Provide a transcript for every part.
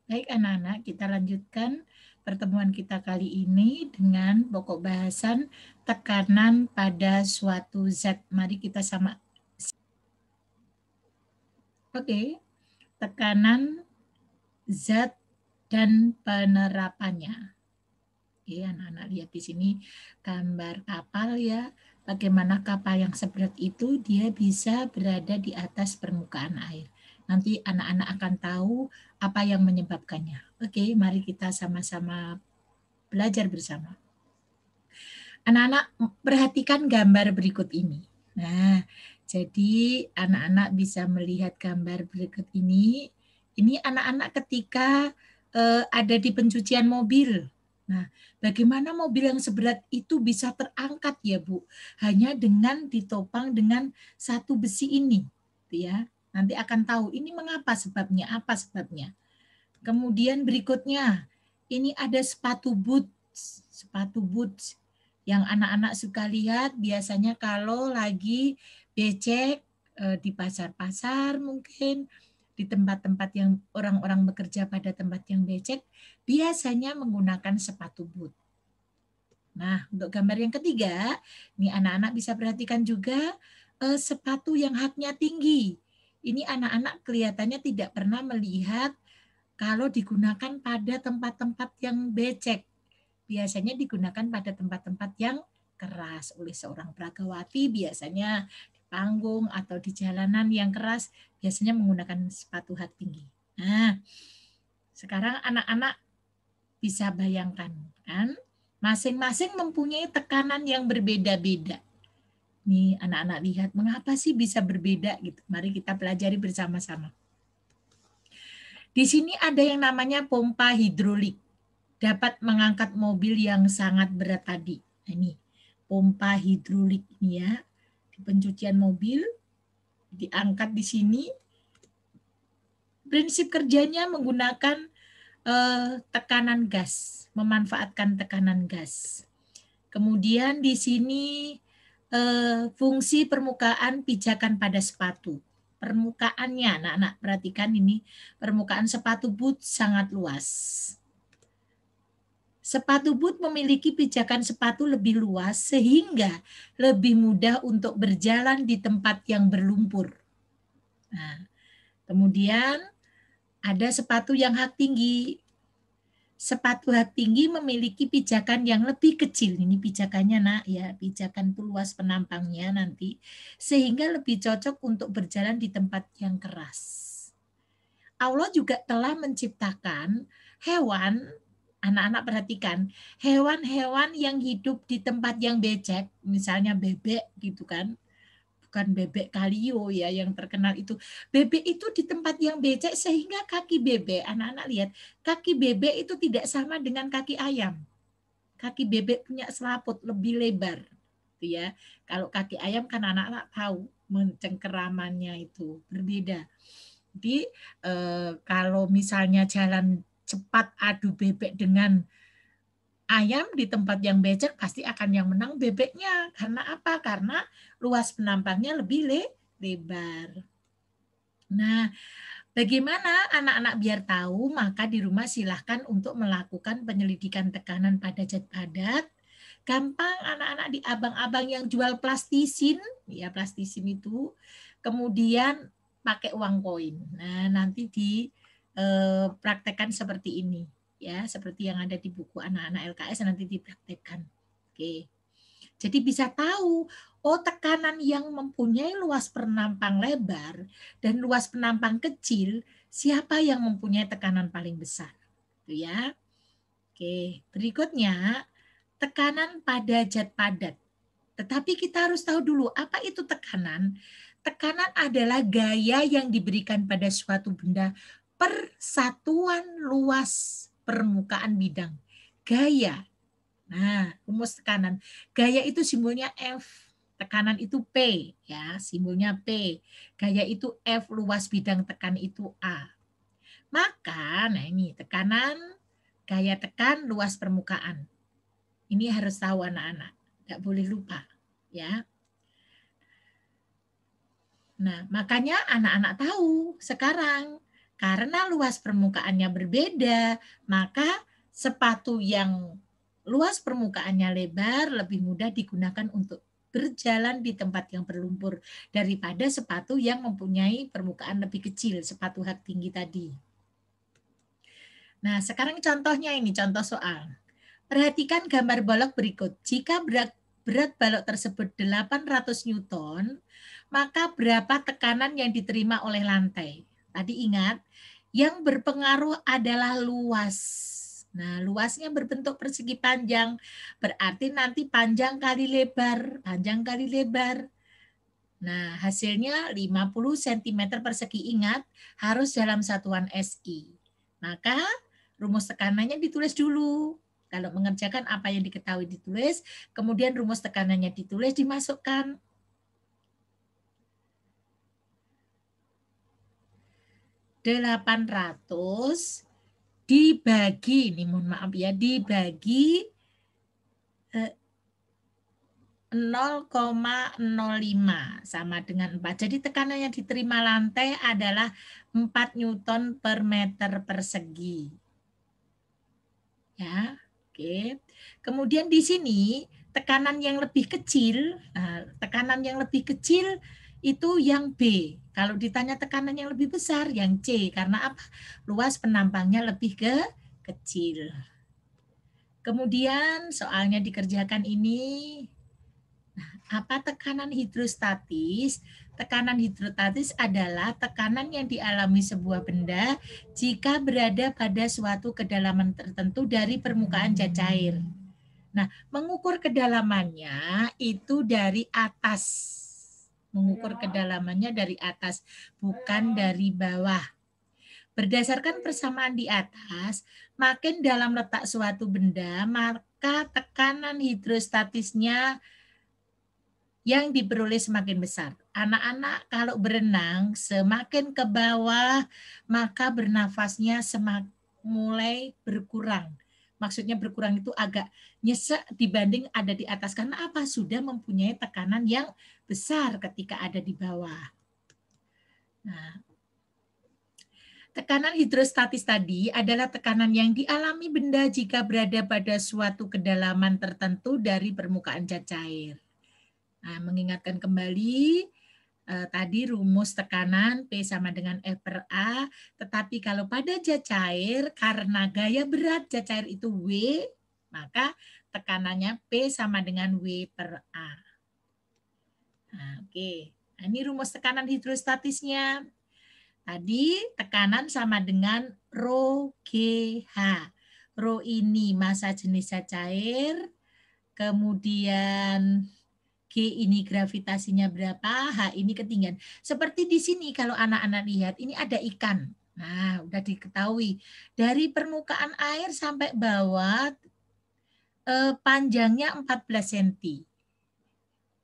Baik anak-anak, kita lanjutkan pertemuan kita kali ini dengan pokok bahasan tekanan pada suatu zat. Mari kita sama. Oke, tekanan zat dan penerapannya. Oke, anak-anak lihat di sini gambar kapal ya. Bagaimana kapal yang seberat itu dia bisa berada di atas permukaan air. Nanti anak-anak akan tahu apa yang menyebabkannya. Oke, mari kita sama-sama belajar bersama. Anak-anak perhatikan gambar berikut ini. Nah, jadi anak-anak bisa melihat gambar berikut ini. Ini anak-anak ketika ada di pencucian mobil. Nah, bagaimana mobil yang seberat itu bisa terangkat ya Bu? Hanya dengan ditopang dengan satu besi ini, ya. Nanti akan tahu ini mengapa sebabnya, apa sebabnya. Kemudian berikutnya, ini ada sepatu boots yang anak-anak suka lihat biasanya kalau lagi becek di pasar-pasar mungkin, di tempat-tempat yang orang-orang bekerja pada tempat yang becek, biasanya menggunakan sepatu boot. Nah, untuk gambar yang ketiga, ini anak-anak bisa perhatikan juga sepatu yang haknya tinggi. Ini anak-anak kelihatannya tidak pernah melihat kalau digunakan pada tempat-tempat yang becek. Biasanya digunakan pada tempat-tempat yang keras oleh seorang pragawati, biasanya di panggung atau di jalanan yang keras, biasanya menggunakan sepatu hak tinggi. Nah, sekarang anak-anak bisa bayangkan, kan? Masing-masing mempunyai tekanan yang berbeda-beda. Nih, anak-anak lihat, mengapa sih bisa berbeda gitu? Mari kita pelajari bersama-sama. Di sini ada yang namanya pompa hidrolik. Dapat mengangkat mobil yang sangat berat tadi. Nah, ini pompa hidrolik ini ya. Di pencucian mobil diangkat di sini. Prinsip kerjanya menggunakan tekanan gas, memanfaatkan tekanan gas. Kemudian di sini fungsi permukaan pijakan pada sepatu. Permukaannya, anak-anak perhatikan ini, permukaan sepatu boot sangat luas. Sepatu boot memiliki pijakan sepatu lebih luas sehingga lebih mudah untuk berjalan di tempat yang berlumpur. Nah, kemudian ada sepatu yang hak tinggi. Sepatu hak tinggi memiliki pijakan yang lebih kecil. Ini pijakannya nak ya, pijakan itu luas penampangnya nanti sehingga lebih cocok untuk berjalan di tempat yang keras. Allah juga telah menciptakan hewan, anak-anak perhatikan, hewan-hewan yang hidup di tempat yang becek, misalnya bebek gitu kan, bukan bebek kalio ya yang terkenal itu. Bebek itu di tempat yang becek sehingga kaki bebek, anak-anak lihat, kaki bebek itu tidak sama dengan kaki ayam. Kaki bebek punya selaput lebih lebar. Gitu ya. Kalau kaki ayam kan anak-anak tahu mencengkeramannya itu berbeda. Jadi kalau misalnya jalan cepat adu bebek dengan ayam di tempat yang becek pasti akan yang menang bebeknya. Karena apa? Karena luas penampangnya lebih lebar. Nah, bagaimana anak-anak biar tahu? Maka di rumah silahkan untuk melakukan penyelidikan tekanan pada zat padat. Gampang anak-anak di abang-abang yang jual plastisin, ya plastisin itu, kemudian pakai uang koin. Nah, nanti dipraktekkan seperti ini, ya, seperti yang ada di buku anak-anak LKS nanti dipraktekkan. Oke. Jadi bisa tahu, oh tekanan yang mempunyai luas penampang lebar dan luas penampang kecil, siapa yang mempunyai tekanan paling besar. Itu ya. Oke, berikutnya tekanan pada zat padat. Tetapi kita harus tahu dulu apa itu tekanan. Tekanan adalah gaya yang diberikan pada suatu benda per satuan luas permukaan bidang. Gaya. Nah, rumus tekanan. Gaya itu simbolnya F, tekanan itu P, ya, simbolnya P. Gaya itu F, luas bidang tekan itu A. Maka, nah ini tekanan, gaya tekan, luas permukaan. Ini harus tahu anak-anak, nggak boleh lupa, ya. Nah, makanya anak-anak tahu sekarang Karena luas permukaannya berbeda, maka sepatu yang luas permukaannya lebar lebih mudah digunakan untuk berjalan di tempat yang berlumpur daripada sepatu yang mempunyai permukaan lebih kecil, sepatu hak tinggi tadi. Nah, sekarang contohnya ini, contoh soal. Perhatikan gambar balok berikut. Jika berat balok tersebut 800 Newton, maka berapa tekanan yang diterima oleh lantai? Tadi ingat, yang berpengaruh adalah luas. Nah, luasnya berbentuk persegi panjang, berarti nanti panjang kali lebar, panjang kali lebar. Nah, hasilnya 50 cm persegi. Ingat, harus dalam satuan SI. Maka rumus tekanannya ditulis dulu. Kalau mengerjakan apa yang diketahui ditulis, kemudian rumus tekanannya ditulis, dimasukkan. (800) dibagi, ini mohon maaf ya, dibagi 0,05 sama dengan 4. Jadi tekanan yang diterima lantai adalah 4 Newton per meter persegi. Ya, oke. Kemudian di sini tekanan yang lebih kecil, tekanan yang lebih kecil itu yang B. Kalau ditanya tekanan yang lebih besar, yang C. Karena apa? Luas penampangnya lebih kecil. Kemudian soalnya dikerjakan ini. Nah, apa tekanan hidrostatis? Tekanan hidrostatis adalah tekanan yang dialami sebuah benda jika berada pada suatu kedalaman tertentu dari permukaan zat cair. Nah, mengukur kedalamannya itu dari atas. Mengukur kedalamannya dari atas, bukan dari bawah. Berdasarkan persamaan di atas, makin dalam letak suatu benda, maka tekanan hidrostatisnya yang diperoleh semakin besar. Anak-anak kalau berenang semakin ke bawah, maka bernafasnya mulai berkurang. Maksudnya berkurang itu agak nyesek dibanding ada di atas. Karena apa? Sudah mempunyai tekanan yang besar ketika ada di bawah. Nah, tekanan hidrostatis tadi adalah tekanan yang dialami benda jika berada pada suatu kedalaman tertentu dari permukaan zat cair. Nah, mengingatkan kembali tadi rumus tekanan P sama dengan F per A, tetapi kalau pada zat cair, karena gaya berat zat cair itu W, maka tekanannya P sama dengan W per A. Nah, oke. Nah, ini rumus tekanan hidrostatisnya. Tadi tekanan sama dengan Rho GH. Rho ini massa jenis zat cair, kemudian G ini gravitasinya berapa, H ini ketinggian. Seperti di sini kalau anak-anak lihat, ini ada ikan. Nah, udah diketahui. Dari permukaan air sampai bawah, panjangnya 14 cm.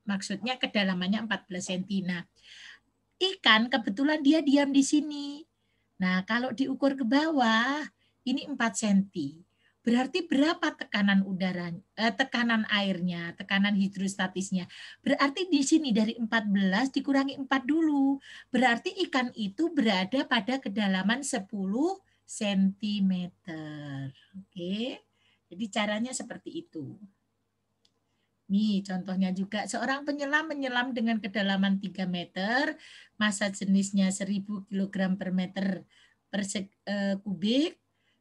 Maksudnya kedalamannya 14 cm. Nah, ikan kebetulan dia diam di sini. Nah, kalau diukur ke bawah, ini 4 cm. Berarti berapa tekanan udara, tekanan airnya, tekanan hidrostatisnya? Berarti di sini dari 14 dikurangi 4 dulu. Berarti ikan itu berada pada kedalaman 10 cm. Oke. Jadi caranya seperti itu. Nih contohnya juga, seorang penyelam menyelam dengan kedalaman 3 meter, massa jenisnya 1000 kg per meter per kubik,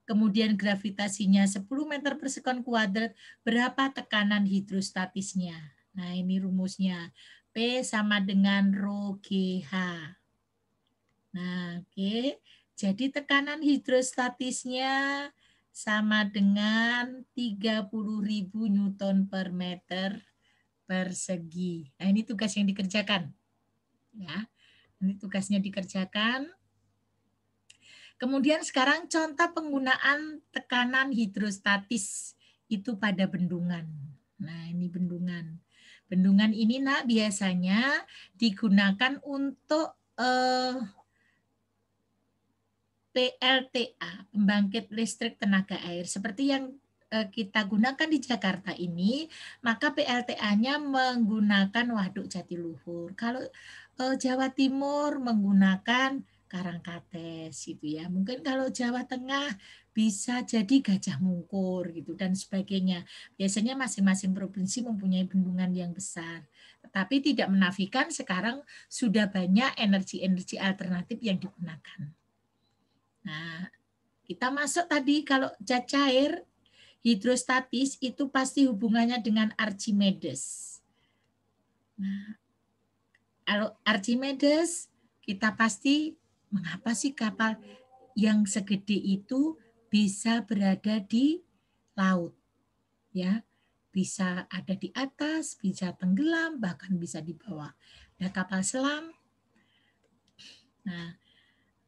kemudian gravitasinya 10 meter per sekon kuadrat, berapa tekanan hidrostatisnya? Nah ini rumusnya, P sama dengan Rho GH. Nah oke, jadi tekanan hidrostatisnya sama dengan 30.000 Newton per meter persegi. Nah, ini tugas yang dikerjakan. Ya, ini tugasnya dikerjakan. Kemudian sekarang contoh penggunaan tekanan hidrostatis itu pada bendungan. Nah, ini bendungan. Bendungan ini nak biasanya digunakan untuk PLTA, pembangkit listrik tenaga air. Seperti yang kita gunakan di Jakarta ini, maka PLTA-nya menggunakan waduk Jatiluhur. Kalau Jawa Timur menggunakan Karangkates gitu ya. Mungkin kalau Jawa Tengah bisa jadi Gajah Mungkur gitu dan sebagainya. Biasanya masing-masing provinsi mempunyai bendungan yang besar. Tetapi tidak menafikan sekarang sudah banyak energi-energi alternatif yang digunakan. Nah, kita masuk tadi kalau zat cair hidrostatis itu pasti hubungannya dengan Archimedes. Nah, kalau Archimedes kita pasti mengapa sih kapal yang segede itu bisa berada di laut, ya, bisa ada di atas, bisa tenggelam, bahkan bisa di bawah. Ada kapal selam. Nah,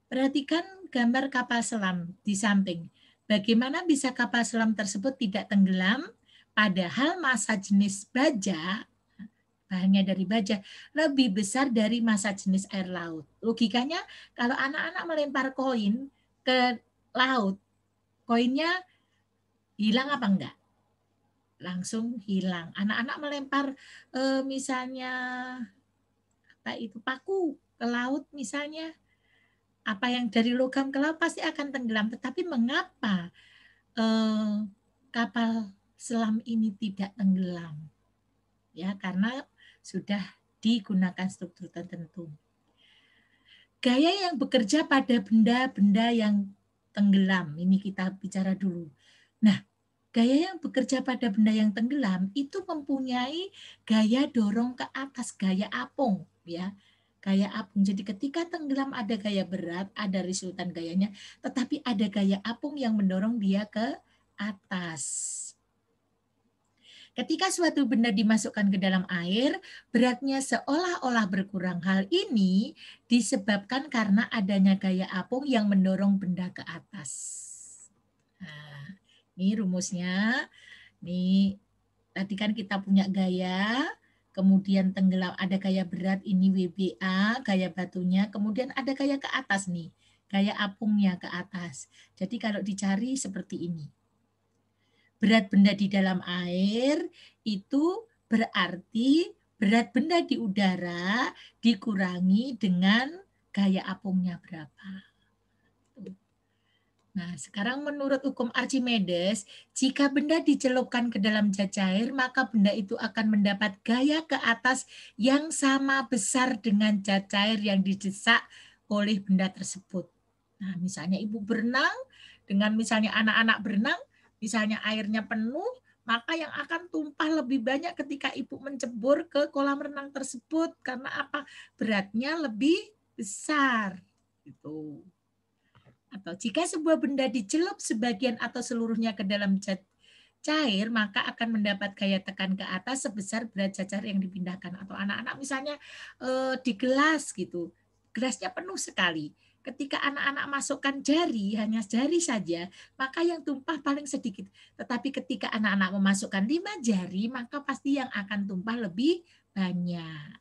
perhatikan gambar kapal selam di samping. Bagaimana bisa kapal selam tersebut tidak tenggelam, padahal massa jenis baja, bahannya dari baja, lebih besar dari massa jenis air laut. Logikanya, kalau anak-anak melempar koin ke laut, koinnya hilang apa enggak? Langsung hilang. Anak-anak melempar misalnya apa itu paku ke laut misalnya, apa yang dari logam ke laut pasti akan tenggelam. Tetapi mengapa kapal selam ini tidak tenggelam? Ya, karena sudah digunakan struktur tertentu. Gaya yang bekerja pada benda-benda yang tenggelam, ini kita bicara dulu. Nah, gaya yang bekerja pada benda yang tenggelam itu mempunyai gaya dorong ke atas, gaya apung, ya. Gaya apung. Jadi ketika tenggelam ada gaya berat, ada resultan gayanya, tetapi ada gaya apung yang mendorong dia ke atas. Ketika suatu benda dimasukkan ke dalam air, beratnya seolah-olah berkurang. Hal ini disebabkan karena adanya gaya apung yang mendorong benda ke atas. Nah, ini rumusnya. Nih, tadi kan kita punya gaya, kemudian tenggelam ada gaya berat ini WBA, gaya batunya, kemudian ada gaya ke atas nih, gaya apungnya ke atas. Jadi kalau dicari seperti ini. Berat benda di dalam air itu berarti berat benda di udara dikurangi dengan gaya apungnya berapa. Nah, sekarang menurut hukum Archimedes, jika benda dicelupkan ke dalam zat cair, maka benda itu akan mendapat gaya ke atas yang sama besar dengan zat cair yang didesak oleh benda tersebut. Nah, misalnya ibu berenang, dengan misalnya anak-anak berenang, misalnya airnya penuh, maka yang akan tumpah lebih banyak ketika ibu mencebur ke kolam renang tersebut. Karena apa? Beratnya lebih besar. Gitu. Atau jika sebuah benda dicelup sebagian atau seluruhnya ke dalam zat cair, maka akan mendapat gaya tekan ke atas sebesar berat zat cair yang dipindahkan. Atau anak-anak misalnya di gelas gitu, gelasnya penuh sekali. Ketika anak-anak masukkan jari, hanya jari saja, maka yang tumpah paling sedikit. Tetapi ketika anak-anak memasukkan 5 jari, maka pasti yang akan tumpah lebih banyak.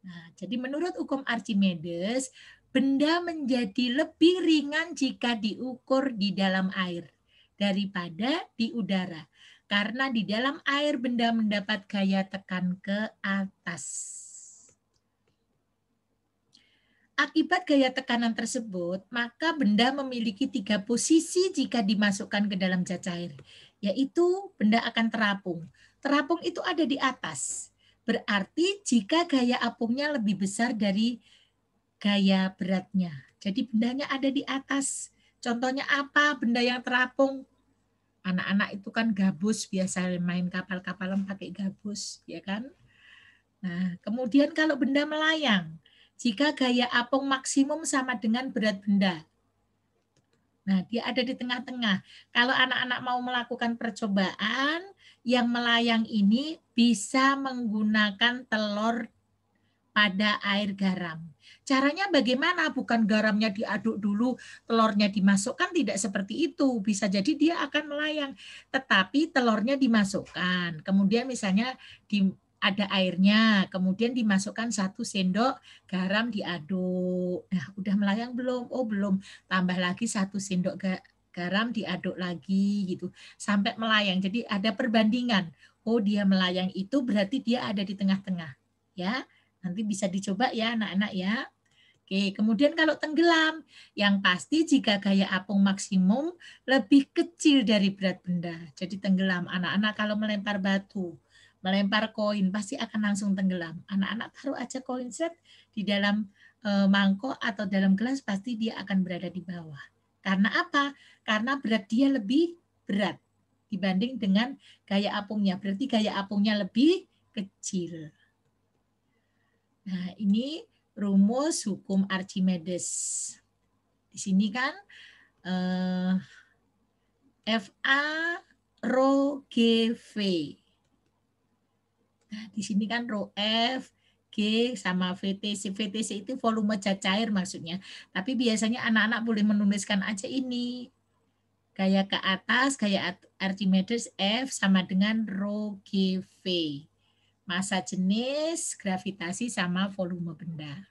Nah, jadi menurut hukum Archimedes, benda menjadi lebih ringan jika diukur di dalam air daripada di udara. Karena di dalam air benda mendapat gaya tekan ke atas. Akibat gaya tekanan tersebut, maka benda memiliki 3 posisi jika dimasukkan ke dalam zat cair, yaitu benda akan terapung. Terapung itu ada di atas. Berarti jika gaya apungnya lebih besar dari gaya beratnya. Jadi bendanya ada di atas. Contohnya apa? Benda yang terapung. Anak-anak itu kan gabus, biasa main kapal-kapalan pakai gabus, ya kan? Nah, kemudian kalau benda melayang, jika gaya apung maksimum sama dengan berat benda. Nah, dia ada di tengah-tengah. Kalau anak-anak mau melakukan percobaan, yang melayang ini bisa menggunakan telur pada air garam. Caranya bagaimana? Bukan garamnya diaduk dulu, telurnya dimasukkan, tidak seperti itu. Bisa jadi dia akan melayang. Tetapi telurnya dimasukkan. Kemudian misalnya ada airnya, kemudian dimasukkan 1 sendok garam diaduk. Nah, udah melayang belum? Oh, belum. Tambah lagi 1 sendok garam diaduk lagi gitu. Sampai melayang. Jadi ada perbandingan. Oh, dia melayang itu berarti dia ada di tengah-tengah. Ya. Nanti bisa dicoba ya anak-anak ya. Oke, kemudian kalau tenggelam, yang pasti jika gaya apung maksimum lebih kecil dari berat benda. Jadi tenggelam, anak-anak kalau melempar batu, melempar koin, pasti akan langsung tenggelam. Anak-anak taruh aja koin set di dalam mangkok atau dalam gelas, pasti dia akan berada di bawah. Karena apa? Karena berat dia lebih berat dibanding dengan gaya apungnya. Berarti gaya apungnya lebih kecil. Nah, ini rumus hukum Archimedes. Di sini kan FA rho G V. Nah, di sini kan rho F G sama VTC. VTC itu volume zat cair maksudnya. Tapi biasanya anak-anak boleh menuliskan aja ini. Gaya ke atas, gaya Archimedes F sama dengan rho G V. Massa jenis, gravitasi sama volume benda.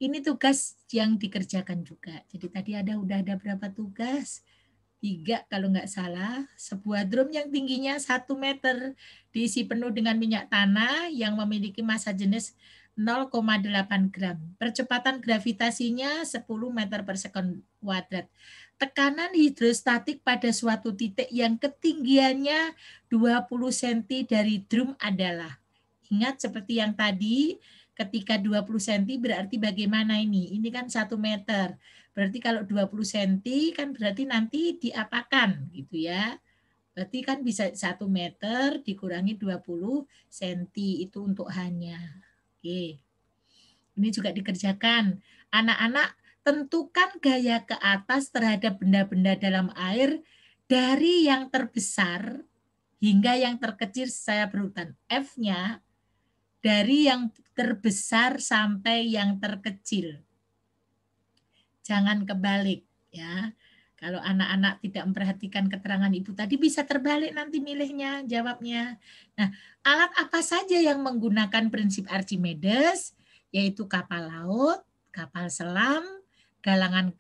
Ini tugas yang dikerjakan juga. Jadi tadi udah ada berapa tugas? 3 kalau nggak salah. Sebuah drum yang tingginya 1 meter diisi penuh dengan minyak tanah yang memiliki massa jenis 0,8 gram. Percepatan gravitasinya 10 meter per sekon kuadrat. Tekanan hidrostatik pada suatu titik yang ketinggiannya 20 cm dari drum adalah. Ingat seperti yang tadi, ketika 20 cm berarti bagaimana ini? Ini kan 1 meter. Berarti kalau 20 cm kan berarti nanti diapakan gitu ya. Berarti kan bisa 1 meter dikurangi 20 cm itu untuk hanya. Oke. Ini juga dikerjakan. Anak-anak tentukan gaya ke atas terhadap benda-benda dalam air dari yang terbesar hingga yang terkecil secara berurutan. F-nya dari yang terbesar sampai yang terkecil. Jangan kebalik ya. Kalau anak-anak tidak memperhatikan keterangan ibu tadi bisa terbalik nanti milihnya, jawabnya. Nah, alat apa saja yang menggunakan prinsip Archimedes? Yaitu kapal laut, kapal selam, galangan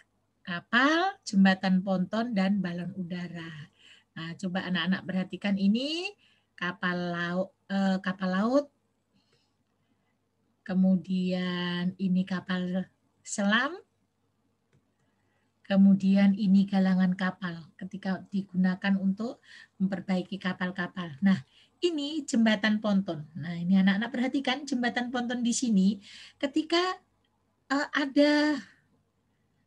kapal, jembatan ponton, dan balon udara. Nah, coba anak-anak perhatikan ini kapal laut, kemudian ini kapal selam, kemudian ini galangan kapal ketika digunakan untuk memperbaiki kapal-kapal. Nah, ini jembatan ponton. Nah, ini anak-anak perhatikan jembatan ponton di sini ketika ada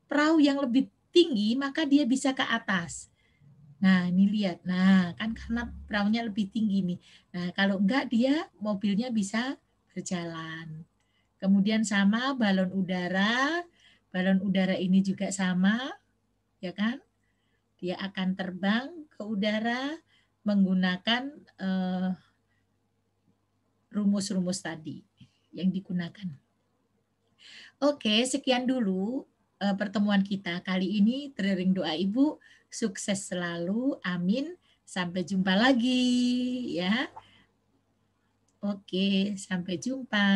perahu yang lebih tinggi, maka dia bisa ke atas. Nah, ini lihat. Nah, kan karena perahunya lebih tinggi nih. Nah, kalau enggak dia mobilnya bisa berjalan. Kemudian sama balon udara. Balon udara ini juga sama, ya kan? Dia akan terbang ke udara menggunakan rumus-rumus tadi yang digunakan. Oke, sekian dulu pertemuan kita kali ini. Teriring doa Ibu, sukses selalu, amin. Sampai jumpa lagi ya. Oke, sampai jumpa.